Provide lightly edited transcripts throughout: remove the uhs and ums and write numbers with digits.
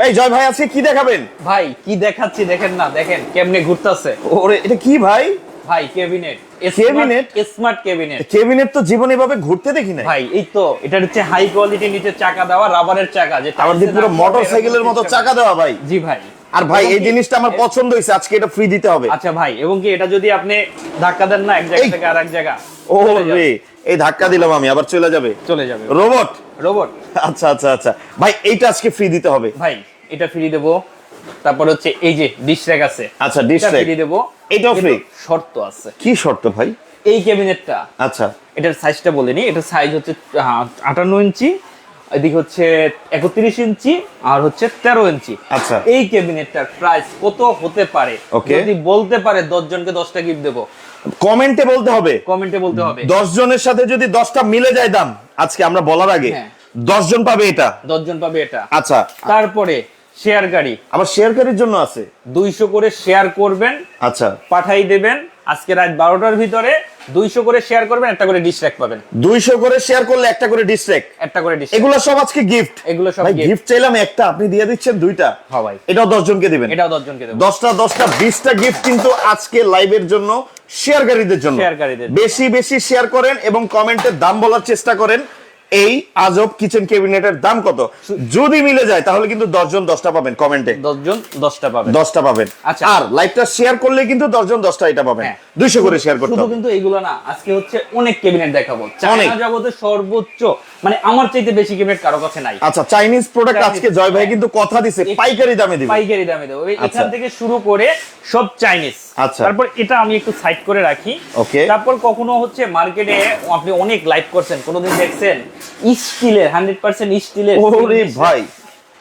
এই জয় ভাই আজকে কি দেখাবেন? ভাই কি দেখাচ্ছি দেখেন না, দেখেন কেমনে ঘুরতেছে। ওরে এটা কি ভাই? ভাই cabinet, cabinet, smart cabinet. Cabinet তো জীবনে এভাবে ঘুরতে দেখি না ভাই। এই তো এটা হচ্ছে হাই কোয়ালিটি নিচে চাকা দেওয়া রাবারের চাকা, যেটা আমাদের পুরো মোটরসাইকেলের মতো চাকা দেওয়া ভাই। জি ভাই। আর ভাই এই জিনিসটা আমার পছন্দ হয়েছে, আজকে এটা ফ্রি দিতে হবে। আচ্ছা ভাই, এবং কি এটা যদি আপনি ধাক্কা দেন না এক জায়গা থেকে আরেক জায়গা, ও রে এই ধাক্কা দিলাম আমি, আবার চলে যাবে রোবট। রোবট। আচ্ছা আচ্ছা আচ্ছা ভাই, এইটা আজকে ফ্রি দিতে হবে ভাই। এটা ফ্রি দেবো। তারপর হচ্ছে এই যে ডিশ র‍্যাক আছে। আচ্ছা ডিশ র‍্যাক ফ্রি দেবো। এটাও ফ্রি। শর্ত আছে। কি শর্ত ভাই? এই ক্যাবিনেটটা, আচ্ছা এটার সাইজটা বলিনি, এটার সাইজ হচ্ছে 58 ইঞ্চি, এদিকে হচ্ছে 31 ইঞ্চি, আর হচ্ছে 13 ইঞ্চি। আচ্ছা এই ক্যাবিনেটটার প্রাইস কত হতে পারে যদি বলতে পারে 10 জনকে 10টা গিফট দেবো। কমেন্টে বলতে হবে, কমেন্টে বলতে হবে। 10 জনের সাথে যদি 10টা মিলে যায় দাম আজকে আমরা বলার আগে 10 জন পাবে এটা। 10 জন পাবে এটা। আচ্ছা তারপরে শেয়ার গাড়ি, আবার শেয়ারকারীর জন্য আছে 200 করে শেয়ার করবেন। আচ্ছা পাঠাই দেবেন আজকে রাত 12টার ভিতরে। 200 করে শেয়ার করবেন, একটা করে ডিশ র‍্যাক পাবেন। 200 করে শেয়ার করলে একটা করে ডিশ র‍্যাক, একটা করে ডিশ। এগুলো সব আজকে গিফট। এগুলো সব ভাই গিফট চাইলাম একটা, আপনি দিয়ে দিচ্ছেন দুইটা। হ্যাঁ ভাই, এটাও 10 জনকে দিবেন। এটাও 10 জনকে দেব। 10টা 20টা গিফট কিন্তু আজকে লাইভের জন্য শেয়ারকারীদের জন্য। বেশি বেশি শেয়ার করেন এবং কমেন্টে দাম বলার চেষ্টা করেন। এই আজব কিচেন ক্যাবিনেটের দাম কত যদি মিলে যায় তাহলে কিন্তু 10 জন 10টা পাবেন কমেন্টে। 10 জন 10টা পাবেন। 10টা পাবেন। আচ্ছা। আর লাইভটা শেয়ার করলে কিন্তু 10 জন 10টা এটা পাবেন। 200 করে শেয়ার করতে হবে। শুধু কিন্তু এইগুলো না, আজকে হচ্ছে অনেক ক্যাবিনেট দেখাবো। চায়না জগতে সর্বোচ্চ, মানে আমার চাইতে বেশি ক্যাবিনেট কারো কাছে নাই। আচ্ছা চাইনিজ প্রোডাক্ট আজকে জয় ভাই কিন্তু কথা দিছে পাইকারি দামে দিবে। পাইকারি দামে দেব। এখান থেকে শুরু করে সব চাইনিজ। আচ্ছা। তারপর এটা আমি একটু সাইড করে রাখি। ওকে। তারপর কখনো হচ্ছে মার্কেটে আপনি অনেক লাইভ করছেন, কোনোদিন দেখছেন স্টিলের 100% স্টিলের? ওরে ভাই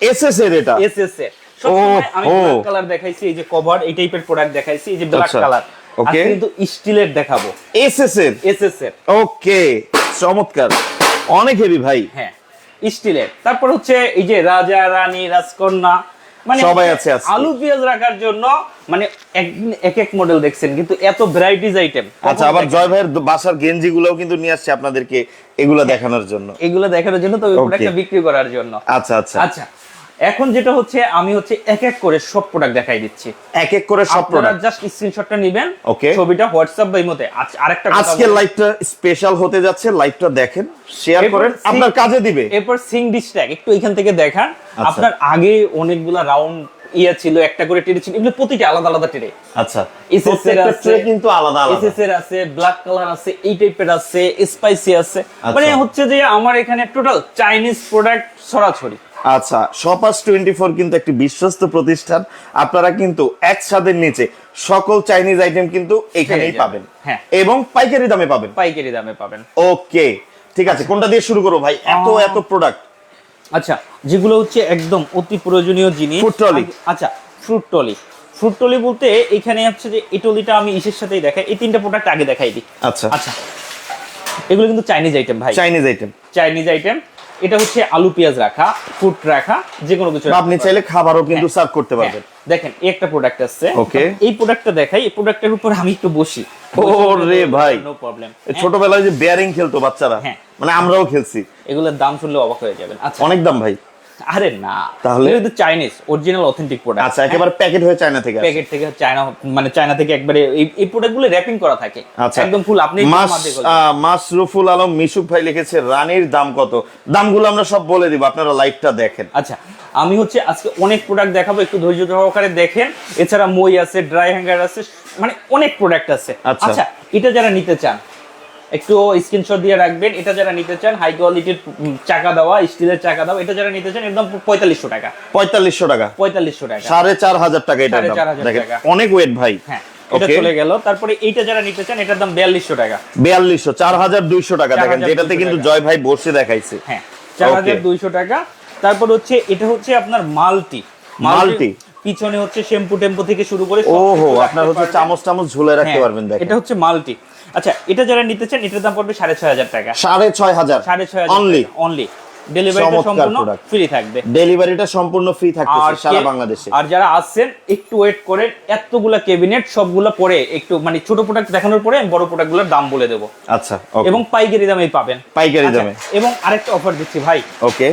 এসএস এর এটা। এসএস এর সবসময় আমি ব্ল্যাক কালার দেখাইছি, এই যে কভার এই টাইপের প্রোডাক্ট দেখাইছি, এই যে ব্ল্যাক কালার। ওকে। কিন্তু স্টিলের দেখাবো, এসএস এর। এসএস এর। ওকে চমৎকার, অনেক হেভি ভাই। হ্যাঁ স্টিলের। তারপর হচ্ছে এই যে রাজা রানী রাজকন্যা, মানে সবাই আছে আজকে। আলু পেঁয়াজ রাখার জন্য, মানে এক এক মডেল দেখছেন কিন্তু এত ভ্যারাইটিজ আইটেম। আচ্ছা আবার জয় ভাইয়ের বাসার গেঞ্জি গুলোও কিন্তু নিয়ে আসছে আপনাদেরকে এগুলো দেখানোর জন্য। এগুলো দেখানোর জন্য, তো ওই প্রোডাক্টটা বিক্রি করার জন্য। আচ্ছা আচ্ছা আচ্ছা এখন যেটা হচ্ছে আমি হচ্ছে এক এক করে সব প্রোডাক্ট দেখাই দিচ্ছি। এক এক করে সব প্রোডাক্ট জাস্ট স্ক্রিনশটটা নেবেন, ওকে, ছবিটা হোয়াটসঅ্যাপ বা ইমোতে। আরেকটা কথা, আজকে লাইভটা স্পেশাল হতে যাচ্ছে, লাইভটা দেখেন, শেয়ার করেন, আপনার কাজে দিবে। এরপর সিং ডিশ ট্যাগ একটু এখান থেকে দেখান। আপনার আগে অনেকগুলা রাউন্ড ইয়া ছিল, একটা করে ট্রে ছিল, এগুলো প্রতিটা আলাদা আলাদা ট্রে। আচ্ছা প্রত্যেকটা ট্রে কিন্তু আলাদা আলাদা। এসএস এর আছে, ব্ল্যাক কালার আছে, এই টাইপের আছে, স্পাইসি আছে। মানে হচ্ছে যে আমার এখানে টোটাল চাইনিজ প্রোডাক্ট ছড়াছড়ি। আচ্ছা শপার্স 24 কিন্তু একটি বিশ্বস্ত প্রতিষ্ঠান। আপনারা কিন্তু এক ছাদের নিচে সকল চাইনিজ আইটেম কিন্তু এখানেই পাবেন। হ্যাঁ, এবং পাইকারি দামে পাবেন। পাইকারি দামে পাবেন। ওকে ঠিক আছে, কোনটা দিয়ে শুরু করব ভাই? এত প্রোডাক্ট। আচ্ছা যেগুলো হচ্ছে একদম অতি প্রয়োজনীয় জিনিস। Fruit trolley. আচ্ছা ফ্রুট ট্রলি। ফ্রুট ট্রলি বলতে এখানে হচ্ছে যে এই ট্রলিটা আমি ইসের সাথেই দেখাই, এই তিনটা প্রোডাক্ট আগে দেখাই দিই। আচ্ছা আচ্ছা এগুলো কিন্তু চাইনিজ আইটেম ভাই। Chinese item, Chinese item. এটা হচ্ছে আলু পেঁয়াজ রাখা, ফুড রাখা, যে কোনো কিছু আপনি চাইলে খাবারও কিন্তু সার্ভ করতে পারবেন। দেখেন এই একটা প্রোডাক্ট আছে। ওকে, এই প্রোডাক্টটা দেখাই। এই প্রোডাক্টের উপর আমি একটু বসি। ওরে ভাই নো প্রবলেম। ছোটবেলায় যে বেয়ারিং খেলতো বাচ্চারা, মানে আমরাও খেলছি। এগুলোর দাম শুনলে অবাক হয়ে যাবেন। আচ্ছা অনেক দাম ভাই। আরে না, তাহলে এটা চাইনিজ অরিজিনাল অথেন্টিক প্রোডাক্ট। আচ্ছা একেবারে প্যাকেট হয়ে চায়না থেকে আসে। প্যাকেট থেকে চায়না, মানে চায়না থেকে একবারে এই প্রোডাক্টগুলো র্যাপিং করা থাকে একদম ফুল। আপনি মাসরুফুল আলম মিশুক ভাই লিখেছে রানীর দাম কত? দামগুলো আমরা সব বলে দিব, আপনারা লাইভটা দেখেন। আচ্ছা আমি হচ্ছে আজকে অনেক প্রোডাক্ট দেখাবো, একটু ধৈর্য সহকারে দেখেন। এছাড়া মই আছে, ড্রাই হ্যাঙ্গার আছে, মানে অনেক প্রোডাক্ট আছে। আচ্ছা এটা যারা নিতে চান একটু স্ক্রিনশট দিয়ে রাখবেন। এটা যারা নিতে চান হাই কোয়ালিটির চাকা দেওয়া, স্টিলের চাকা দেওয়া, এটা যারা নিতে চান একদম 4500 টাকা। 4500 টাকা, 4500 টাকা, 4500 টাকা। এটা দেখেন অনেক ওয়েট ভাই। হ্যাঁ এটা চলে গেল। তারপরে এইটা যারা নিতে চান এটার দাম 4200 টাকা। 4200, 4200 টাকা। দেখেন যেটাতে কিন্তু জয় ভাই বসে দেখাইছে। হ্যাঁ 4200 টাকা। তারপর হচ্ছে এটা হচ্ছে আপনার মাল্টি পিছনে হচ্ছে শ্যাম্পু টেম্পো থেকে শুরু করে ওহো আপনার হচ্ছে চামচ ঝুলে রাখতে পারবেন। দেখেন এটা হচ্ছে মাল্টি। আচ্ছা এটা যারা নিতে চান এটার দাম পড়বে 6500 টাকা। 6500 অনলি। ডেলিভারিটা সম্পূর্ণ ফ্রি থাকবে। ডেলিভারিটা সম্পূর্ণ ফ্রি থাকতেছে সারা বাংলাদেশে। আর যারা আসছেন একটু ওয়েট করেন, এতগুলা ক্যাবিনেট সবগুলা পরে একটু মানে ছোট প্রোডাক্ট দেখানোর পরে আমি বড় প্রোডাক্টগুলোর দাম বলে দেব। আচ্ছা, এবং পাইকারি দামেই পাবেন। পাইকারি দামে। এবং আরেকটা অফার দিচ্ছি ভাই। ওকে,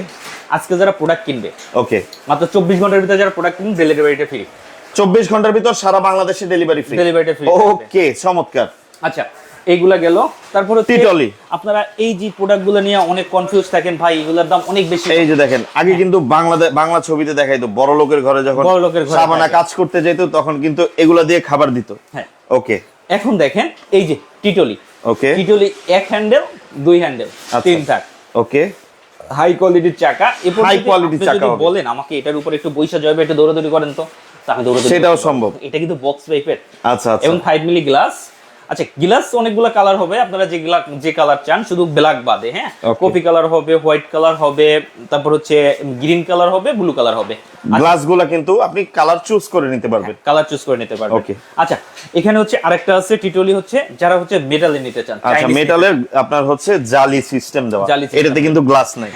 আজকে যারা প্রোডাক্ট কিনবে, ওকে, মাত্র 24 ঘন্টার ভিতরে যারা প্রোডাক্ট কিনবে ডেলিভারিটা ফ্রি। 24 ঘন্টার ভিতর সারা বাংলাদেশে ডেলিভারি ফ্রি। ডেলিভারিটা ফ্রি। ওকে, চমৎকার। আচ্ছা, এইগুলা গেল। তারপর টিটলি। আপনারা এই যে প্রোডাক্টগুলো নিয়ে অনেক কনফিউজ থাকেন ভাই, এগুলোর দাম অনেক বেশি। এই যে দেখেন, আগে কিন্তু বাংলা ছবিতে দেখাইতো বড় লোকের ঘরে যখন সাবানা কাজ করতে যেত তখন কিন্তু এগুলা দিয়ে খাবার দিত। হ্যাঁ, ওকে। এখন দেখেন এই যে টিটলি। ওকে, টিটলি এক হ্যান্ডেল, দুই হ্যান্ডেল, তিন থাক। ওকে, হাই কোয়ালিটির চাকা। হাই কোয়ালিটির চাকা হবে। বলেন আমাকে এটার উপর একটু বৈশা যাবে, একটু দৌড়াদৌড়ি করেন তো, আমি দৌড়াদৌড়ি সেটাও সম্ভব। এটা কিন্তু বক্স টাইপের। আচ্ছা, আচ্ছা। এবং 5 মিলি গ্লাস। আচ্ছা, গ্লাস অনেকগুলো কালার হবে, আপনারা যে কালার চান, শুধু ব্ল্যাক বাদে। হ্যাঁ, কফি কালার হবে, হোয়াইট কালার হবে, তারপর হচ্ছে গ্রিন কালার হবে, ব্লু কালার হবে। গ্লাসগুলো কিন্তু আপনি কালার চুজ করে নিতে পারবেন। কালার চুজ করে নিতে পারবেন। ওকে। আচ্ছা, এখানে হচ্ছে আরেকটা আছে টিটলি, হচ্ছে যারা হচ্ছে মেটালে নিতে চান। আচ্ছা, মেটালের আপনার হচ্ছে জালি সিস্টেম দেওয়া, এটাতে কিন্তু গ্লাস নাই।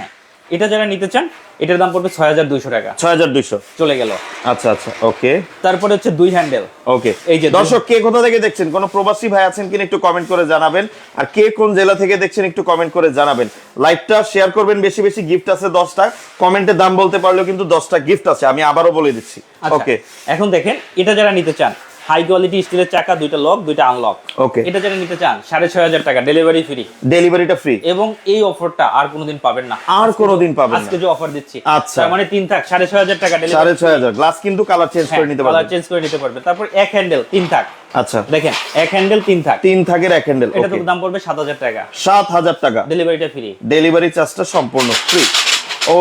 এটা যারা নিতে চান, এটার দাম পড়বে 6200 টাকা। 6200 চলে গেল। আচ্ছা, আচ্ছা, ওকে। তারপরে হচ্ছে দুই হ্যান্ডেল। ওকে। এই যে দর্শক, কে কোথা থেকে দেখছেন, কোন প্রবাসী ভাই আছেন কিনা একটু কমেন্ট করে জানাবেন। আর কে কোন জেলা থেকে দেখছেন একটু কমেন্ট করে জানাবেন। লাইভটা শেয়ার করবেন, বেশি বেশি গিফট আছে 10টা। কমেন্টে দাম বলতে পারলেও কিন্তু 10টা গিফট আছে, আমি আবারও বলে দিচ্ছি। ওকে, এখন দেখেন, এটা যারা নিতে চান, হাই কোয়ালিটি স্টিলের চাকা, দুইটা লক, দুইটা আনলক। ওকে। এটা যারা নিতে চান 6500 টাকা, ডেলিভারি ফ্রি। ডেলিভারিটা ফ্রি। এবং এই অফারটা আর কোনোদিন পাবেন না। আর কোনোদিন পাবেন না। আজকে যে অফার দিচ্ছি, আচ্ছা, তার মানে 3 থাক 6500 টাকা, ডেলিভারি 6500। গ্লাস কিন্তু কালার চেঞ্জ করে নিতে পারবেন। কালার চেঞ্জ করে নিতে পারবেন। তারপর এক হ্যান্ডেল 3 থাক। আচ্ছা, দেখেন, এক হ্যান্ডেল 3 থাক। 3 থাকের এক হ্যান্ডেল। এটা তো দাম পড়বে 7000 টাকা। 7000 টাকা। ডেলিভারিটা ফ্রি। ডেলিভারি চার্জটা সম্পূর্ণ ফ্রি।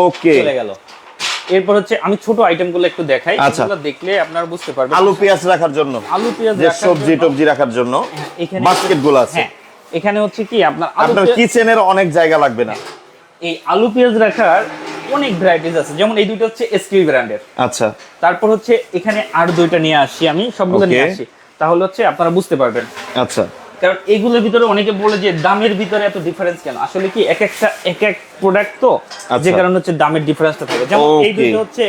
ওকে, চলে গেল। এরপর হচ্ছে আমি ছোট আইটেমগুলো একটু দেখাই, এগুলো দেখলে আপনারা বুঝতে পারবেন। আলু পেঁয়াজ রাখার জন্য, আলু পেঁয়াজ যে সবজি টবজি রাখার জন্য এখানে বাস্কেটগুলো আছে। হ্যাঁ, এখানে হচ্ছে কি আপনার কিচেনের অনেক জায়গা লাগবে না। এই আলু পেঁয়াজ রাখার অনেক ভ্যারাইটিস আছে। যেমন এই দুটো হচ্ছে এসকেবি ব্র্যান্ডের। আচ্ছা। তারপর হচ্ছে এখানে আর দুইটা নিয়ে আসি, আমি সবগুলো নিয়ে আসি, তাহলে হচ্ছে আপনারা বুঝতে পারবেন। আচ্ছা। কারণ এগুলোর ভিতরে অনেকে বলে যে দামের ভিতরে এত ডিফারেন্স কেন, আসলে কি এক এক প্রোডাক্ট তো, যে কারণে হচ্ছে দামের ডিফারেন্সটা থাকে। যেমন এই দুটো হচ্ছে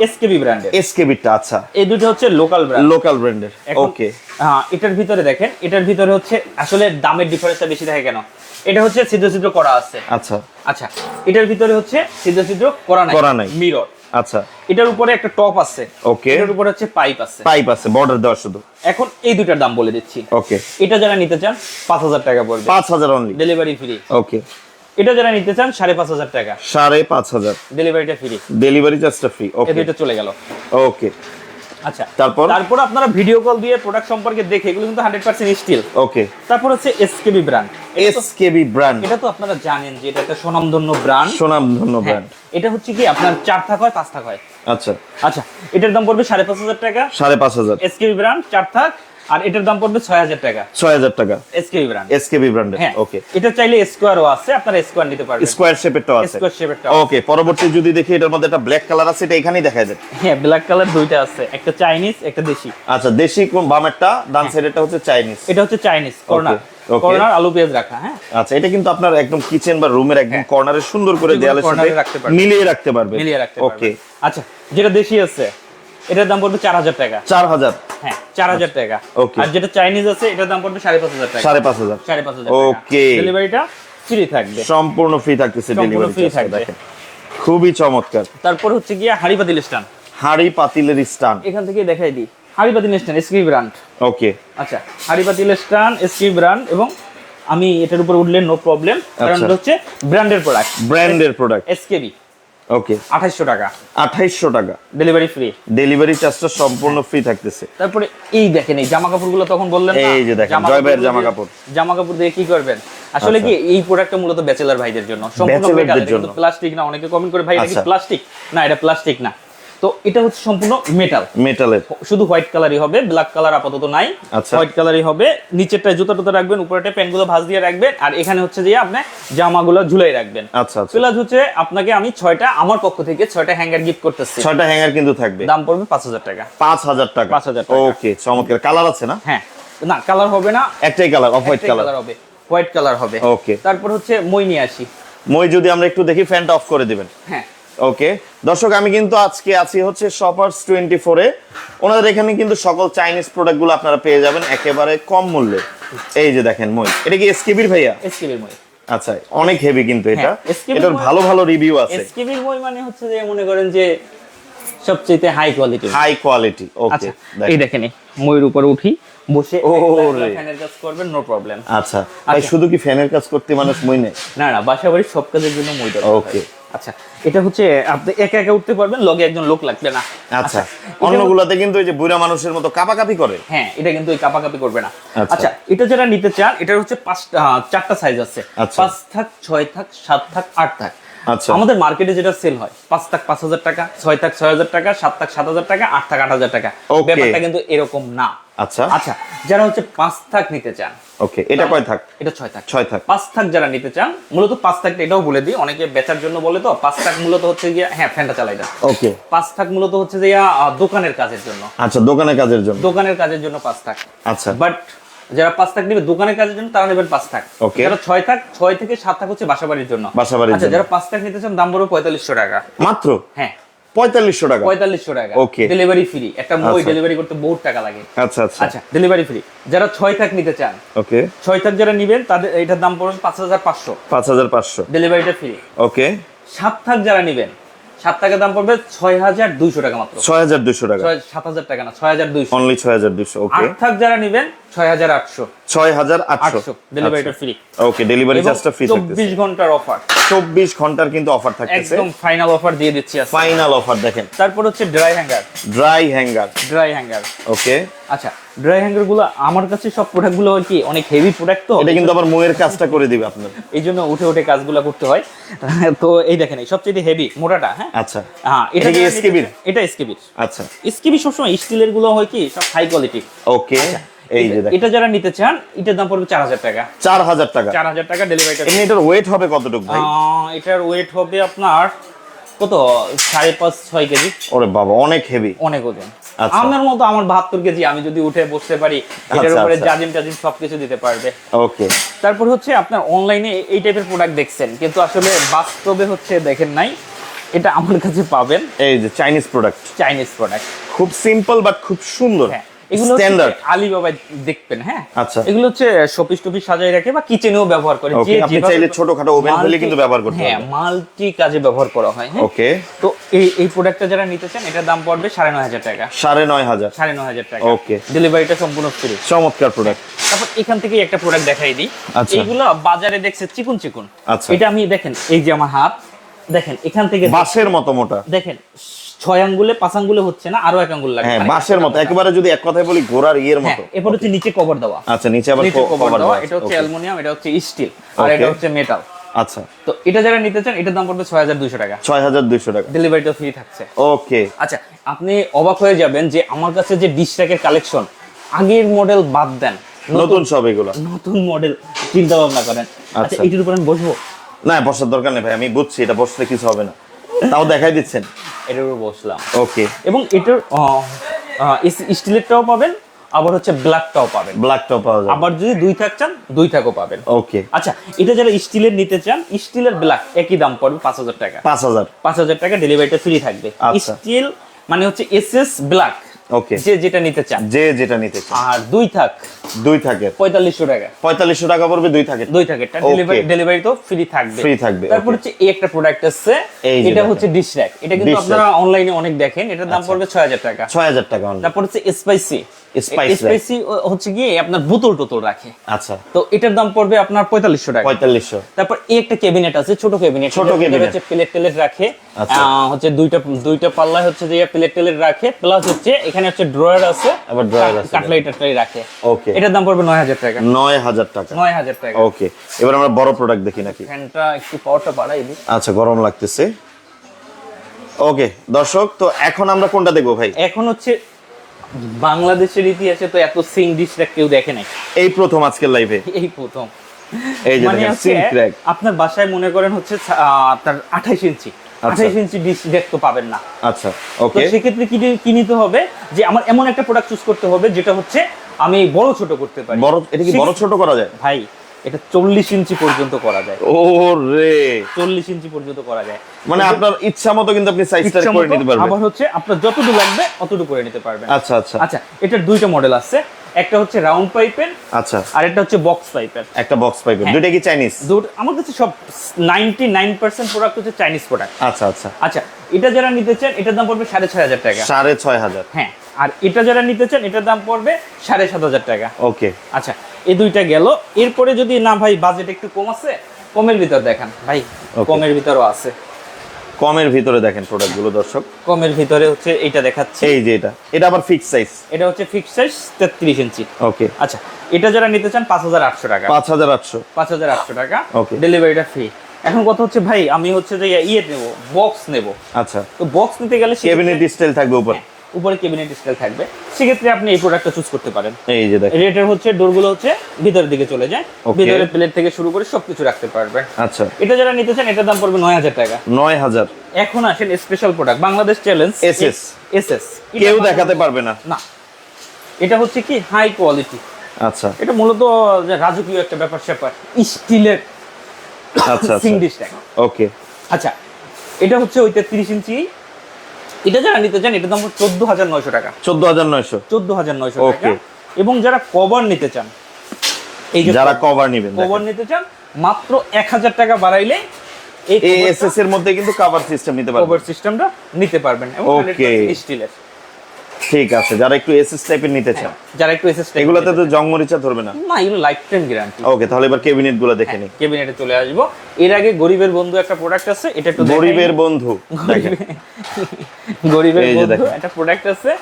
এসকেবি ব্র্যান্ডের। এসকেবিটা, আচ্ছা। এই দুটো হচ্ছে লোকাল ব্র্যান্ড, লোকাল ব্র্যান্ডের। ওকে। হ্যাঁ, এটার ভিতরে দেখেন, এটার ভিতরে হচ্ছে আসলে দামের ডিফারেন্সটা বেশি থাকে কেন, এটা হচ্ছে ছিদ্র ছিদ্র করা আছে। আচ্ছা, আচ্ছা, এটার ভিতরে হচ্ছে ছিদ্র ছিদ্র করা নাই, মিরর। আচ্ছা। এটার উপরে একটা টপ আছে। ওকে। এটার উপরে হচ্ছে পাইপ আছে। পাইপ আছে, বর্ডার দেওয়া শুধু। এখন এই দুটার দাম বলে দিচ্ছি। ওকে। এটা যারা নিতে চান 5000 টাকা পড়বে। 5000 অনলি। Delivery free. ওকে। এটা যারা নিতে চান 5500 টাকা। 5500। ডেলিভারিটা ফ্রি। ডেলিভারি চার্জটা ফ্রি। ওকে। এই দুটো চলে গেল। ওকে। আচ্ছা, তারপর আপনারা ভিডিও কল দিয়ে প্রোডাক্ট সম্পর্কে দেখে, এগুলো কিন্তু 100% স্টিল। ওকে। তারপর হচ্ছে এসকেবি ব্র্যান্ড। এসকেবি ব্র্যান্ড, এটা তো আপনারা জানেন যে এটা একটা সুনামধন্য ব্র্যান্ড। সুনামধন্য ব্র্যান্ড। এটা হচ্ছে কি আপনার 4 থাক হয়, 5 থাক হয়। আচ্ছা। আচ্ছা, এটার দাম পড়বে 5500 টাকা। 5500। এসকেবি ব্র্যান্ড 4 থাক। আর এটার দাম পড়বে 6000 টাকা। 6000 টাকা। SKB brand. SKB brand. হ্যাঁ, ওকে। এটা চাইলে স্কোয়ারও আছে, আপনারা স্কোয়ার নিতে পারবেন। স্কোয়ার শেপেরটাও আছে। স্কোয়ার শেপেরটা। ওকে। পরবর্তী যদি দেখি, এটার মধ্যে একটা ব্ল্যাক কালার আছে, এটা এখানেই দেখায় দেন। হ্যাঁ, ব্ল্যাক কালার দুইটা আছে, একটা চাইনিজ, একটা দেশি। আচ্ছা, দেশি কোন বামেরটা, ডান সাইডেরটা হচ্ছে চাইনিজ। এটা হচ্ছে চাইনিজ কর্নার। কর্নার আলু পেঁয়াজ রাখা। হ্যাঁ, আচ্ছা। এটা কিন্তু আপনার একদম কিচেন বা রুমের একদম কর্নারে সুন্দর করে দেয়ালের সাথে মিলিয়ে রাখতে পারবে। ওকে। আচ্ছা, যেটা দেশি আছে এটার দাম পড়বে 4000 টাকা। 4000। হ্যাঁ, 4000 টাকা। ওকে। আর যেটা চাইনিজ আছে এটার দাম পড়বে 5500 টাকা। 5500। 5500। ওকে। ডেলিভারিটা ফ্রি থাকবে। সম্পূর্ণ ফ্রি থাকতেছে ডেলিভারি ফ্রি থাকবে। খুবই চমৎকার। তারপর হচ্ছে গিয়া হাড়ি পাতিল স্ট্যান্ড। হাড়ি পাতিলের স্ট্যান্ড, এখান থেকে দেখাই দিই। হাড়ি পাতিল স্ট্যান্ড এসকেবি ব্র্যান্ড। ওকে। আচ্ছা, হাড়ি পাতিল স্ট্যান্ড এসকেবি ব্র্যান্ড, এবং আমি এটার উপর উঠলে নো প্রবলেম, কারণ এটা হচ্ছে ব্র্যান্ডের প্রোডাক্ট। ব্র্যান্ডের প্রোডাক্ট। এসকেবি। ওকে। 2800 টাকা। 2800 টাকা। Delivery free. ডেলিভারি চার্জটা সম্পূর্ণ ফ্রি থাকতেছে। তারপরে এই দেখেন, এই জামা কাপড়গুলো তখন বললেন না, এই যে দেখেন জয় ভাইয়ের জামা কাপড় দিয়ে কি করবেন, আসলে কি এই প্রোডাক্টটা মূলত ব্যাচেলর ভাইদের জন্য, সম্পূর্ণ মেটাল, কিন্তু প্লাস্টিক না। অনেকে কমেন্ট করে ভাই এটা কি প্লাস্টিক, না এটা প্লাস্টিক না। তো এটা হচ্ছে সম্পূর্ণ মেটালের, শুধু হোয়াইট কালারই হবে, ব্ল্যাক কালার আপাতত নাই। হোয়াইট কালারই হবে। নিচেরটায় জুতা টুতা রাখবেন, উপরেটা প্যান্টগুলো ভাঁজ দিয়ে রাখবেন, আর এখানে হচ্ছে যে আপনি জামাগুলো ঝুলাই রাখবেন। আচ্ছা। প্লাস হচ্ছে আপনাকে আমি 6টা আমার পক্ষ থেকে 6টা হ্যাঙ্গার গিফট করতেছি। 6টা হ্যাঙ্গার কিন্তু থাকবে। দাম পড়বে 5000 টাকা। 5000 টাকা। 5000 টাকা। ওকে, চমৎকার। কালার আছে না? হ্যাঁ, না কালার হবে না, একটাই কালার, অফ হোয়াইট কালার হবে, হোয়াইট কালার হবে। ওকে। তারপর হচ্ছে মই নিয়ে আসি। মই যদি আমরা একটু দেখি, ফ্যানটা অফ করে দিবেন। হ্যাঁ ওকে দর্শক, আমি কিন্তু আজকে আছি হচ্ছে শপার্স 24 এ। ওনাদের এখানে কিন্তু সকল চাইনিজ প্রোডাক্টগুলো আপনারা পেয়ে যাবেন একেবারে কম মূল্যে। এই যে দেখেন মই, এটা কি এসকেবির ভাইয়া? এসকেবির মই। আচ্ছা, অনেক হেভি কিন্তু এটা, SKB এটার ভালো ভালো রিভিউ আছে। এসকেবির মই মানে হচ্ছে যে মনে করেন যে সবচেয়ে high quality. High quality. Okay, আচ্ছা এই দেখেন মইয়ের উপরে উঠি বসে ওরে, ফ্যানের কাজ করবেন, নো প্রবলেম। আচ্ছা ভাই, শুধু কি ফ্যানের কাজ করতে মানুষ মই নেয়? না না, বাসাবাড়ির সব কাজের জন্য মই দরকার। ওকে আচ্ছা, এটা হচ্ছে আপনি একা একা উঠতে পারবেন, লগে একজন লোক লাগবে না। আচ্ছা, অন্যগুলাতে কিন্তু এই যে বুড়া মানুষের মতো কাপাকাপি করে। হ্যাঁ, এটা কিন্তু ওই কাপাকাপি করবে না। আচ্ছা। আচ্ছা, এটা যারা নিতে চান, এটার হচ্ছে 4টা সাইজ আছে। আচ্ছা। 5 থাক, 6 থাক, 7 থাক, 8 থাক। আচ্ছা, আমাদের মার্কেটে যেটা সেল হয় 5 থাক 5,000 টাকা, 6 থাক 6,000 টাকা, 7 থাক 7,000 টাকা, 8 থাক 8,000 টাকা। Okay. ব্যাপারটা কিন্তু এরকম না। আচ্ছা আচ্ছা, যারা হচ্ছে 5 থাক নিতে চান, ওকে, এটা কয় থাক? এটা 6 থাক। 6 থাক। 5 থাক যারা নিতে চান, মূলত 5 থাকটা এটাও বলে দিই, অনেকে বেচার জন্য বলে তো 5 থাক মূলত হচ্ছে গিয়ে, হ্যাঁ ফ্যানটা চালাই না। ওকে, 5 থাক মূলত হচ্ছে যে দোকানের কাজের জন্য। আচ্ছা, দোকানের কাজের জন্য। দোকানের কাজের জন্য 5 থাক। আচ্ছা, বাট যারা 5 থাক নেবে দোকানের কাজের জন্য, তারা নেবেন 5 থাক। Okay. যারা 6 থাক, 6 থেকে 7 থাক হচ্ছে বাসাবাড়ির জন্য। বাসাবাড়ির আচ্ছা, জন্য। যারা 5 থাক নিতে চান, দাম পড়বে 4500 টাকা মাত্র হ্যাঁ 4500 টাকা। 4500 টাকা। Okay. Delivery free. একটা মই আচ্ছা। ডেলিভারি করতে বহুত টাকা লাগে। আচ্ছা আচ্ছা আচ্ছা, ডেলিভারি ফ্রি। যারা 6 থাক নিতে চান, ওকে, 6 থাক যারা নেবেন তাদের এটার দাম পড়বে 5500, 5500। ডেলিভারিটা ফ্রি। ওকে, 7 থাক যারা নেবেন, 7 টাকার দাম পড়বে 6200 টাকা মাত্র। 6200 টাকা। 7000 টাকা না, 6200। অনলি 6200। ওকে, 8 থাক যারা নেবেন 6800, 6800। ডেলিভারিটা ফ্রি। ওকে, ডেলিভারি চার্জটা ফ্রি থাকতেছে। 24 ঘন্টার অফার। 24 ঘন্টার কিন্তু অফার থাকতেছে, একদম ফাইনাল অফার দিয়ে দিচ্ছি আজকে। Final offer. দেখেন, তারপর হচ্ছে dry hanger. Dry hanger. Dry hanger, okay, আচ্ছা ড্রাই হ্যাঙ্গার গুলো আমার কাছে সব প্রোডাক্ট গুলো হয় কি অনেক হেভি প্রোডাক্ট, তো এটা কিন্তু আবার মোয়ের কাজটা করে দিবে আপনার, এই জন্য উঠে উঠে কাজগুলো করতে হয়। তো এই দেখেন, এই সবচেয়ে হেভি মোটাটা। হ্যাঁ আচ্ছা, হ্যাঁ, এটা কি এসকেবির? এটা এসকেবির। আচ্ছা, এসকেবি সবসময় স্টিলের গুলো হয় কি সব হাই কোয়ালিটি। ওকে, এই যে দেখেন, এটা যারা নিতে চান, এটার দাম পড়বে 4000 টাকা। 4000 টাকা। 4000 টাকা ডেলিভারিটা। এমনি এটার ওয়েট হবে কতটুকু ভাই? এটার ওয়েট হবে আপনার কত 5.5-6 কেজি। ওরে বাবা, অনেক হেভি, অনেক ওজন। আচ্ছা। আমার মতো আমার 72 কেজি, আমি যদি উঠে বসতে পারি, এটার আচ্ছা, উপরে আচ্ছা। জাজিম টাজিম সবকিছু দিতে পারবে। ওকে, তারপর হচ্ছে আপনার অনলাইনে এই টাইপের প্রোডাক্ট দেখছেন, কিন্তু আসলে বাস্তবে হচ্ছে দেখেন নাই। এটা আমার কাছে পাবেন, এই যে চাইনিজ প্রোডাক্ট, চাইনিজ প্রোডাক্ট, খুব সিম্পল বাট খুব সুন্দর। হ্যাঁ এগুলো স্ট্যান্ডার্ড। আলিবাবায় দেখবেন। হ্যাঁ, আচ্ছা, এগুলো হচ্ছে শপিস টপিস সাজায় রাখে বা কিচেনেও ব্যবহার করে। ওকে, আপনি চাইলে ছোটখাটো ওভেন হলে কিন্তু ব্যবহার করতে হ্যাঁ, পারবেন। মাল্টি কাজে ব্যবহার করা হয়। হ্যাঁ, ওকে, তো এই প্রোডাক্টটা যারা নিতে চান, এটার দাম পড়বে 9500 টাকা। 9500। 9500 টাকা। ওকে, ডেলিভারিটা সম্পূর্ণ ফ্রি। চমৎকার প্রোডাক্ট। তারপর এখান থেকে একটা প্রোডাক্ট দেখাই দিই। আচ্ছা। এইগুলো বাজারে দেখছে চিকুন চিকুন। আচ্ছা। এটা আমি দেখেন, এই যে আমার হাত দেখেন, এখান থেকে বাঁশের মতো মোটা। দেখেন 6 আঙ্গুলে 5 আঙ্গুলে হচ্ছে না, আরো 1 আঙ্গুল লাগে। হ্যাঁ, মানে বাঁশের মতো একেবারে, যদি এক কথায় বলি ঘোড়ার ইয়ের হ্যাঁ, মতো। এরপর হচ্ছে নিচে কভার দেওয়া। আচ্ছা, নিচে আবার নিচে কভার কভার দেওয়া। দেওয়া। এটা হচ্ছে ওকে, অ্যালুমিনিয়াম, এটা হচ্ছে স্টিল, আর Okay. এটা হচ্ছে মেটাল। আচ্ছা, তো এটা যারা নিতে চান, এটার দাম পড়বে 6200 টাকা। 6200 টাকা। ডেলিভারিটা ফ্রি থাকছে। ওকে, আচ্ছা, আপনি অবাক হয়ে যাবেন যে আমার কাছে যে ডিশ র্যাকের কালেকশন, আগের মডেল বাদ দেন, নতুন সব এগুলো। নতুন মডেল চিন্তা ভাবনা করেন। আচ্ছা, আচ্ছা। এইটার উপর আমি বসবো? না, বসার দরকার নেই ভাই, আমি বুঝছি এটা বসলে কিছু হবে না, তাও দেখাই দিচ্ছেন। এটার উপর বসলাম। ওকে, এবং এটার স্টিলেরটাও পাবেন, আবার হচ্ছে ব্ল্যাকটাও পাবেন। ব্ল্যাকটাও পাওয়া যাবে। আবার যদি 2 থাক চান, 2 থাকও পাবেন। ওকে, আচ্ছা, এটা যারা স্টিলের নিতে চান, স্টিলের ব্ল্যাক একই দাম পড়বে 5000 টাকা। 5000। 5000 টাকা ডেলিভারিটা ফ্রি থাকবে। আচ্ছা। স্টিল মানে হচ্ছে এসএস ব্ল্যাক, ওকে, যে যেটা নিতে চান। যে যেটা নিতে চান। আর 2 থাক 2 থাকে 4500 টাকা। 4500 টাকা পড়বে 2 থাকে। 2 থাকেরটা ডেলিভারি তো ফ্রি থাকবে। ফ্রি থাকবে। তারপর হচ্ছে এই একটা প্রোডাক্ট আছে, এই যে এটা দেখেন। হচ্ছে ডিশ র‍্যাক। এটা কিন্তু Dish আপনারা অনলাইনে অনেক দেখেন, এটার দাম পড়বে 6000 টাকা। 6000 টাকা অনলি। তারপর হচ্ছে স্পাইসি। Spice স্পাইসি হচ্ছে গিয়ে আপনার বোতল টোতল রাখে। আচ্ছা, তো এটার দাম পড়বে আপনার 4500 টাকা। 4500। তারপর এই একটা ক্যাবিনেট আছে, ছোট ক্যাবিনেট। ছোট cabinet। হচ্ছে প্লেট টেলেট রাখে। আচ্ছা। হচ্ছে দুইটা পাল্লায় হচ্ছে যে প্লেট টেলেট রাখে, প্লাস হচ্ছে এখানে হচ্ছে ড্রয়ার আছে, আবার ড্রয়ার আছে। কাটলাই টাটলাই রাখে। ওকে, এটার দাম পড়বে 9000 টাকা। 9000 টাকা। 9000 টাকা। ওকে, এবার আমরা বড় প্রোডাক্ট দেখি নাকি? ফ্যানটা একটু পাওয়ারটা বাড়াই দিই। আচ্ছা, গরম লাগতেছে। ওকে দর্শক, তো এখন আমরা কোনটা দেখবো ভাই? এখন হচ্ছে বাংলাদেশের ইতিহাসে তো এত সিং ডিশ র‍্যাক কেউ দেখে নাই, এই প্রথম আজকের লাইভে। এই প্রথম। এই যে মানে দেখেন, হচ্ছে সিঙ্ক র‍্যাক। আপনার বাসায় মনে করেন হচ্ছে আপনার 28 ইঞ্চি, 28 ইঞ্চি ডিশ র‍্যাক তো পাবেন না। আচ্ছা, তো ওকে, সেক্ষেত্রে কি নিতে হবে, যে আমার এমন একটা প্রোডাক্ট চুজ করতে হবে যেটা হচ্ছে আমি বড় ছোট করতে পারি। বড়, এটা কি বড় ছোট করা যায়? ভাই এটা 40 ইঞ্চি পর্যন্ত করা যায়। ওরে 40 ইঞ্চি পর্যন্ত করা যায়, মানে আপনার ইচ্ছা মতো কিন্তু আপনি সাইজটা করে নিতে পারবেন। আবার হচ্ছে আপনার যতটুকু লাগবে অতটুকু করে নিতে পারবেন। আচ্ছা আচ্ছা আচ্ছা, এটার দুইটা মডেল আছে, একটা হচ্ছে রাউন্ড পাইপের, আচ্ছা, আর একটা হচ্ছে বক্স পাইপের। একটা বক্স পাইপের, দুইটা কি চাইনিজ? আমার কাছে সব 99% প্রোডাক্ট হচ্ছে চাইনিজ প্রোডাক্ট। আচ্ছা আচ্ছা আচ্ছা, এটা যারা নিতে চান এটার দাম পড়বে 6500 টাকা। 6500? হ্যাঁ, আর এটা যারা নিতে চান এটার দাম পড়বে 7500 টাকা। ওকে আচ্ছা, এই দুইটা গেল। এরপরে যদি না ভাই বাজেট একটু কম আছে, কমের ভিতর দেখান ভাই। কমের ভিতরও আছে, কমের ভিতরে দেখেন প্রোডাক্টগুলো দর্শক। কমের ভিতরে হচ্ছে এইটা দেখাচ্ছি, এই যে এটা আবার ফিক্স সাইজ। এটা হচ্ছে ফিক্স সাইজ 33 ইঞ্চি। ওকে আচ্ছা, এটা যারা নিতে চান 5800 টাকা। 5800 টাকা, ওকে, ডেলিভারিটা ফ্রি। এখন কথা হচ্ছে ভাই আমি হচ্ছে যে নেব, বক্স নেব। আচ্ছা, তো বক্স নিতে গেলে ক্যাবিনেট স্টাইল থাকবে উপরে, উপরে ক্যাবিনেট স্টাইল থাকবে, সেক্ষেত্রে আপনি এই প্রোডাক্টটা চুজ করতে পারেন। এই যে দেখেন, রেটের হচ্ছে ডোরগুলো হচ্ছে ভিতরের দিকে চলে যায়, ভিতরে প্লেট থেকে শুরু করে সবকিছু রাখতে পারবেন। আচ্ছা, এটা যারা নিতে চান এটার দাম পড়বে 9000 টাকা। 9000? এখন আসেন special product, Bangladesh challenge SS. কেউ দেখাতে পারবে না। না, এটা হচ্ছে কি হাই কোয়ালিটি। আচ্ছা, এটা মূলত যে রাজকীয় একটা ব্যাপার স্যাপার, স্টিলের আচ্ছা সিঙ্গডিশ ট্যাঙ্ক। ওকে, আচ্ছা, এটা হচ্ছে ওই 33 ইঞ্চি। এটা যারা নিতে চান এটার দাম 14900 টাকা। 14900 টাকা। এবং যারা কভার নিতে চান, এই যে যারা কভার নেবেন, কভার নিতে চান মাত্র 1000 টাকা বাড়াইলে এই এসএস এর মধ্যে কিন্তু কভার সিস্টেম নিতে পারবেন, কভার সিস্টেমটা নিতে পারবেন এবং 100% স্টিলের। ঠিক আছে, যারা একটু এসএস টাইপের নিতে চান, যারা একটু এসএস টাইপ, এগুলাতে তো জং মরিচা ধরবে না? না, এগুলো লাইফ টাইম গ্যারান্টি। ওকে, তাহলে এবার ক্যাবিনেট গুলো দেখে নিই। ক্যাবিনেটে চলে আসবো। এর আগে গরিবের বন্ধু একটা প্রোডাক্ট আছে, এটা একটু গরিবের বন্ধু, গরিবের বন্ধু একটা প্রোডাক্ট আছে,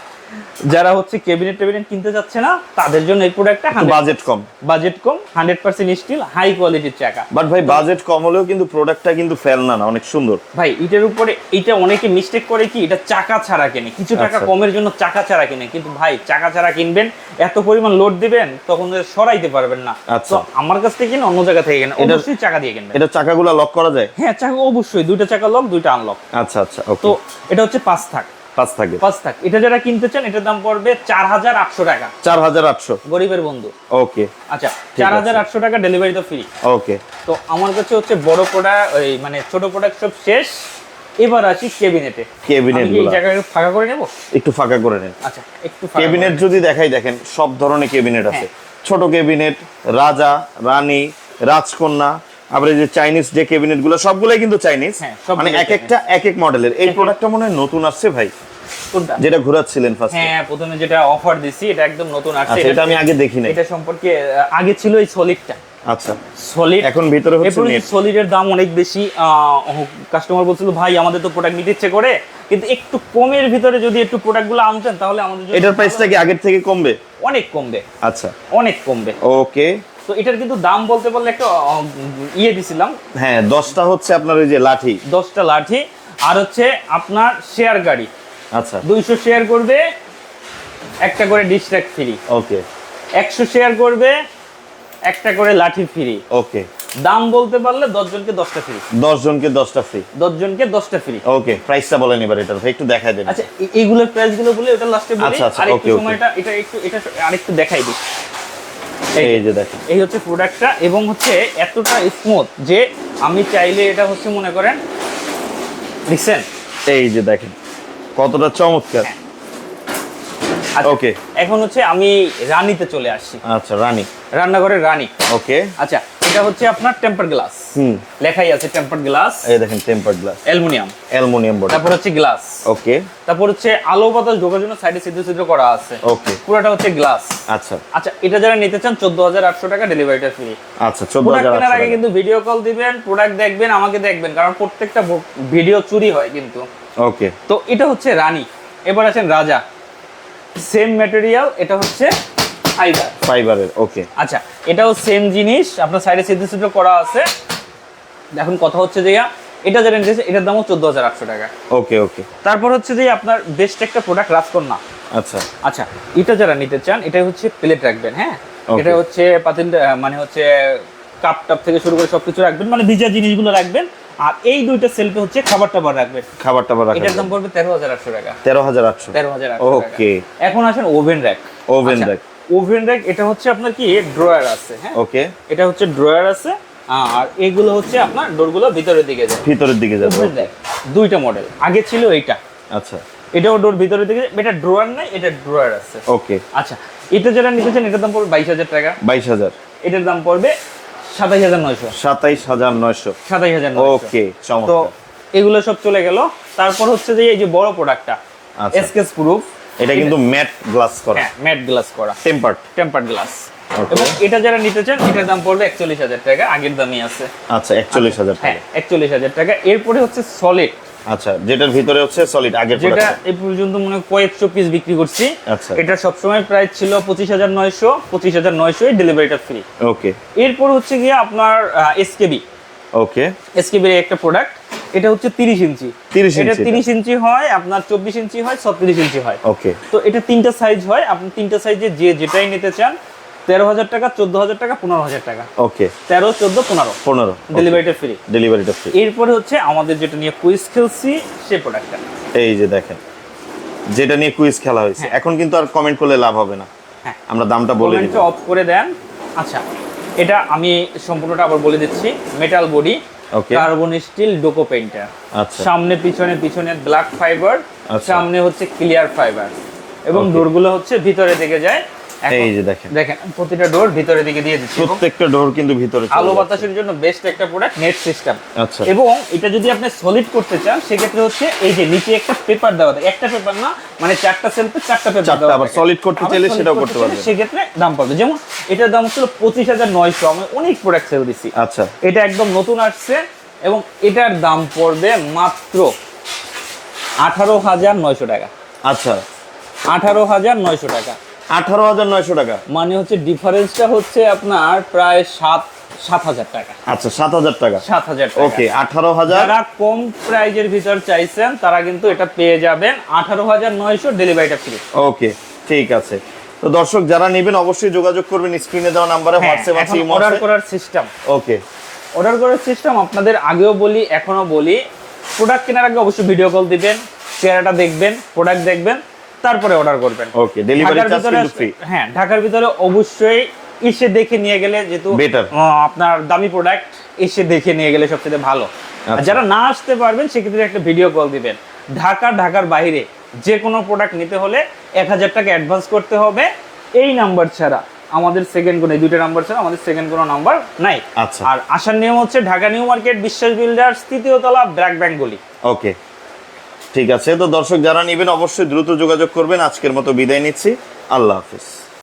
যারা হচ্ছে ক্যাবিনেট কিনতে যাচ্ছে না তাদের জন্য এই প্রোডাক্টটা। বাজেট কম 100% স্টিল, হাই কোয়ালিটির চাকা। বাট ভাই বাজেট কম হলেও কিন্তু প্রোডাক্টটা কিন্তু ফেল না, অনেক সুন্দর ভাই। এটার উপরে এটা অনেকে মিস্টেক করে কি, এটা চাকা ছাড়া কেনে, কিছু টাকা কমের জন্য চাকা ছাড়া কিনে, কিন্তু ভাই চাকা ছাড়া কিনবেন, এত পরিমাণ লোড দিবেন তখন সরাইতে পারবেন না। তো আমার কাছ থেকে কিনে, অন্য জায়গা থেকে কিনে, অবশ্যই চাকা দিয়ে কিনবেন। এটা চাকাগুলো লক করা যায়? হ্যাঁ, চাকা অবশ্যই, দুইটা চাকা লক, দুইটা আনলক। আচ্ছা আচ্ছা, ওকে। তো এটা হচ্ছে 5 থাক। এটা যারা কিনতে চান এটার দাম পড়বে 4800 টাকা। 4800 গরিবের বন্ধু। ওকে, আচ্ছা, 4800 টাকা, ডেলিভারি তো ফ্রি। ওকে। তো আমার কাছে হচ্ছে বড় প্রোডাক্ট, ওই মানে ছোট প্রোডাক্ট সব শেষ। এবার আসি ক্যাবিনেটে। এই জায়গায় ফাঁকা করে নেব, একটু ফাঁকা করে নেন। আচ্ছা, একটু ক্যাবিনেট যদি দেখাই, দেখেন সব ধরনের ক্যাবিনেট আছে। ছোট ক্যাবিনেট, রাজা, রানী, রাজকন্যা, আবার এই যে চাইনিজ যে ক্যাবিনেট গুলো সবগুলাই কিন্তু চাইনিজ, মানে এক একটা এক এক মডেলের। এই প্রোডাক্টটা মনে হয় নতুন আসছে ভাই, কোনটা যেটা ঘোরাচ্ছিলেন ফার্স্ট? হ্যাঁ, প্রথমে যেটা অফার দিছি এটা একদম নতুন আসছে। এটা আমি আগে দেখি নাই। এটা সম্পর্কে আগে ছিল এই সলিডটা। আচ্ছা, সলিড এখন ভিতরে হচ্ছে নেট। সলিডের দাম অনেক বেশি। কাস্টমার বলছিল ভাই আমাদের তো প্রোডাক্ট নিতে ইচ্ছে করে, কিন্তু একটু কমের ভিতরে যদি একটু প্রোডাক্টগুলো আনতেন তাহলে আমাদের জন্য। এটার প্রাইসটা কি আগের থেকে কমবে? অনেক কমবে। আচ্ছা, অনেক কমবে। ওকে। তো এটার কিন্তু দাম বলতে বললে একটা দিছিলাম। হ্যাঁ, 10টা হচ্ছে আপনার ওই যে লাঠি, 10টা লাঠি, আর হচ্ছে আপনার শেয়ার গাড়ি। আচ্ছা, 200 শেয়ার করবে একটা করে ডিশ ট্র্যাক ফ্রি। ওকে। 100 শেয়ার করবে একটা করে লাঠি ফ্রি। ওকে। দাম বলতে পারলে 10 জনকে 10টা ফ্রি। 10 জনকে 10টা ফ্রি। 10 জনকে 10টা ফ্রি। ওকে, প্রাইসটা বলেন এবার, এটা ভাই একটু দেখাই দেন। আচ্ছা, এইগুলোর প্রাইস গুলো বলে ওটা লাস্টে বলি। আচ্ছা, আর একটু সময়টা এটা আরেকটু দেখাই দিই। এই যে দেখেন, এই হচ্ছে প্রোডাক্টটা, এবং হচ্ছে এতটা স্মুথ যে আমি চাইলে এটা হচ্ছে মনে করেন লিসেন, এই যে দেখেন কতটা চমৎকার। ওকে, এখন হচ্ছে আমি রানীতে চলে আসছি। আচ্ছা, রানী, রান্নাঘরের রানী। ওকে। আচ্ছা, এটা হচ্ছে আপনার টেম্পার গ্লাস। লেখাই আছে টেম্পার গ্লাস। এই দেখেন টেম্পার গ্লাস, অ্যালুমিনিয়াম বডি। তারপর হচ্ছে গ্লাস, ওকে। তারপর হচ্ছে আলো বাতাস ঢোকার জন্য সাইডে ছিদ্র ছিদ্র করা আছে, ওকে। পুরোটা হচ্ছে গ্লাস। আচ্ছা আচ্ছা, এটা যারা নিতে চান 14800 টাকা, ডেলিভারিটা ফ্রি। আচ্ছা, 14800 টাকা। আগে কিন্তু ভিডিও কল দিবেন, প্রোডাক্ট দেখবেন, আমাকে দেখবেন, কারণ প্রত্যেকটা ভিডিও চুরি হয় কিন্তু। ওকে। তো এটা হচ্ছে রানী। এবার আছেন রাজা, সেম ম্যাটেরিয়াল, এটা হচ্ছে ফাইবারের, ওকে। আচ্ছা, এটাও সেম জিনিস, আপনার সাইডে ছিদ্র ছিদ্র করা আছে। এখন কথা হচ্ছে যে এটা যারা নিতেছে এটার দামও 14800 টাকা, ওকে। ওকে। তারপর হচ্ছে যে আপনার বেস্ট একটা প্রোডাক্ট রাজকন্যা। আচ্ছা আচ্ছা, এটা যারা নিতে চান এটা হচ্ছে প্লেট রাখবেন। হ্যাঁ, এটা হচ্ছে পাতিল, মানে হচ্ছে কাপ টাপ থেকে শুরু করে সবকিছু রাখবেন, মানে ভিজা জিনিসগুলো রাখবেন। আর এই দুইটা সেলফে হচ্ছে খাবার টাবার রাখবেন। এটার দাম পড়বে 13800 টাকা। 13800 টাকা। ওকে। এখন আসেন ওভেন র্যাক। ওভেন র্যাক এটা হচ্ছে আপনার কি ড্রয়ার আছে, হ্যাঁ ওকে, এটা হচ্ছে ড্রয়ার আছে, আর এগুলো হচ্ছে আপনার ডোরগুলো ভিতরের দিকে যায়, ভিতরের দিকে যাবে। ওভেন র্যাক দুইটা মডেল, আগে ছিল এইটা, আচ্ছা এটাও ডোর ভিতরের দিকে, এটা ড্রয়ার নাই, এটা ড্রয়ার আছে। ওকে, আচ্ছা, এটা যেটা নিতে চান এটার দাম পড়বে 22,000 টাকা, 22,000, এটার দাম পড়বে 27,900, 27,900, 27,900। ওকে, তো চমৎকার। এগুলো সব চলে গেল। তারপর হচ্ছে যে এই যে বড় প্রোডাক্টটা আচ্ছা, এসকেস প্রুফ, এটা কিন্তু ম্যাট গ্লাস করা, হ্যাঁ ম্যাট গ্লাস করা, টেম্পার্ড গ্লাস। Okay. এবং এটা যারা নিতে চান এটার দাম পড়বে 41,000 টাকা, আগের দামই আছে। আচ্ছা 41,000 হ্যাঁ টাকা। 41,000 টাকা। এরপরে হচ্ছে সলিড, আচ্ছা, যেটার ভিতরে হচ্ছে সলিড, আগের যেটা প্রোডাক্ট। এই পর্যন্ত মনে হয় কয়েকশো পিস বিক্রি করছি। আচ্ছা, এটা সবসময় প্রাইস ছিল 25,900 ডেলিভারিটা ফ্রি। ওকে এরপর হচ্ছে গিয়ে আপনার এসকেবি, ওকে, এসকেবির একটা প্রোডাক্ট, এটা হচ্ছে 30 ইঞ্চি, 30 এটা ইঞ্চি, 30 ইঞ্চি হয়, আপনার 24 ইঞ্চি হয়, 36 ইঞ্চি হয়। ওকে, তো এটা তিনটা সাইজ হয়, আপনি তিনটা সাইজে যে যেটাই নিতে চান 13,000 টাকা, 14,000 টাকা, 15,000 টাকা, ওকে, 13, 14, 15 15, ডেলিভারিটা ফ্রি। ডেলিভারিটা ফ্রি। এরপরে হচ্ছে আমাদের যেটা নিয়ে কুইজ খেলছি সে প্রোডাক্টটা, এই যে দেখেন, যেটা নিয়ে কুইজ খেলা হয়েছে, হ্যাঁ। এখন কিন্তু আর কমেন্ট করলে লাভ হবে না, হ্যাঁ আমরা দামটা বলে দিব। কমেন্টটা অফ করে দেন। আচ্ছা, এটা আমি সম্পূর্ণটা আবার বলে দিচ্ছি। মেটাল বডি, ওকে, কার্বন স্টিল ডোকো পেইন্টার, আচ্ছা, সামনে পিছনে ব্ল্যাক ফাইবার, আচ্ছা। সামনে হচ্ছে ক্লিয়ার ফাইবার, এবং Okay. ডোরগুলো হচ্ছে ভিতরে দিকে যায়। এখন এই যে দেখেন, দেখেন প্রতিটা ডোর ভিতরে দিকে দিয়ে দিচ্ছি, এবং প্রত্যেকটা ডোর কিন্তু ভিতরে চলে আলো যাচ্ছে। বাতাসের জন্য বেস্ট একটা প্রোডাক্ট, নেট সিস্টেম। আচ্ছা, এবং এটা যদি আপনি সলিড করতে চান সেক্ষেত্রে হচ্ছে এই যে নিচে একটা পেপার দেওয়া থাকে, একটা পেপার না মানে চারটা সেলফে চারটা পেপার চারটা, দেওয়া আবার থাকে। solid করতে আবার চাইলে solid সেটাও করতে করতে চাইলে পারবেন। সেক্ষেত্রে দাম পাবে। যেমন এটার দাম হচ্ছিল 25,900, আমি অনেক প্রোডাক্ট সেল দিচ্ছি। আচ্ছা, এটা একদম নতুন আসছে এবং এটার দাম পড়বে মাত্র 18,900 টাকা, আচ্ছা, 18,900 টাকা। 18,900 টাকা, মানে হচ্ছে ডিফারেন্সটা হচ্ছে আপনার প্রায় 7,000 টাকা, আচ্ছা 7,000 টাকা, 7,000 টাকা। ওকে, 18,000, যারা কম প্রাইজের ভিতর চাইছেন তারা কিন্তু এটা পেয়ে যাবেন 18,900 ডেলিভারিটা ফ্রি। ওকে, ঠিক আছে। তো দর্শক যারা নেবেন অবশ্যই যোগাযোগ করবেন স্ক্রিনে দেওয়া নাম্বারে, হোয়াটসঅ্যাপ আছে, ইমো অর্ডার আছে। করার সিস্টেম, ওকে, অর্ডার করার সিস্টেম আপনাদের আগেও বলি এখনো বলি, প্রোডাক্ট কেনার আগে অবশ্যই ভিডিও কল দিবেন, চেহারাটা দেখবেন, প্রোডাক্ট দেখবেন, তারপরে অর্ডার করবেন। ওকে, ডেলিভারি ঢাকার চার্জ ভিতরে কিন্তু ফ্রি। হ্যাঁ, ঢাকার ভিতরে অবশ্যই এসে দেখে নিয়ে গেলে, যেহেতু Better. আপনার দামি প্রোডাক্ট এসে দেখে নিয়ে গেলে সবচেয়ে ভালো। আর আচ্ছা। যারা না আসতে পারবেন সেক্ষেত্রে একটা ভিডিও কল দিবেন। ঢাকার বাইরে যে কোনো প্রোডাক্ট নিতে হলে 1,000 টাকা অ্যাডভান্স করতে হবে। এই নাম্বার ছাড়া আমাদের সেকেন্ড কোনো, এই দুইটা নাম্বার ছাড়া আমাদের সেকেন্ড কোনো নাম্বার নাই। আচ্ছা, আর আসার নিয়ম হচ্ছে ঢাকা নিউ মার্কেট, বিশ্বাস বিল্ডার্স, 3য় তলা, ব্র্যাক ব্যাংক গলি। ওকে, ঠিক আছে। তো দর্শক যারা নেবেন অবশ্যই দ্রুত যোগাযোগ করবেন। আজকের মতো বিদায় নিচ্ছি, আল্লাহ হাফিজ।